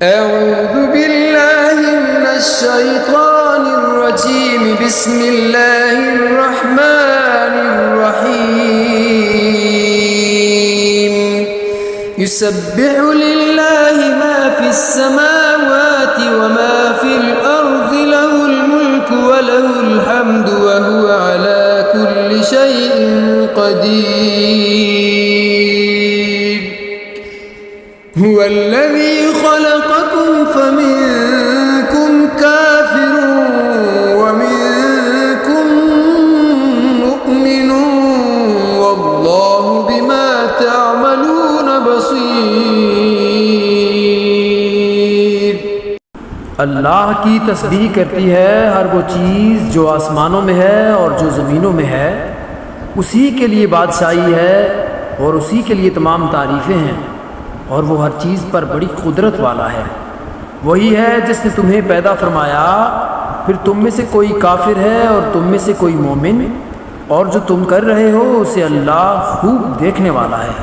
अऊज़ु बिल्लाहि मिनश शैतानिर रजीम बिस्मिल्लाहिर रहमानिर रहीम युसब्बिहु लिल्लाहि मा फिस समावाति व मा फिल अर्ज़ि लहुल मुल्कु व लहुल हम्दु व हुवा अला कुल्लि शैइन क़दीर हुवल्लज़ी ख़लक़कुम फ़मिनकुम काफ़िरुन व मिनकुम मुअ्मिनुन वल्लाहु बिमा तअमलून बसीर। अल्लाह की तस्बीह करती है हर वो चीज़ जो आसमानों में है और जो ज़मीनों में है। उसी के लिए बादशाही है और उसी के लिए तमाम तारीफ़ें हैं और वो हर चीज़ पर बड़ी कुदरत वाला है। वही है जिसने तुम्हें पैदा फरमाया, फिर तुम में से कोई काफिर है और तुम में से कोई मोमिन, और जो तुम कर रहे हो उसे अल्लाह खूब देखने वाला है।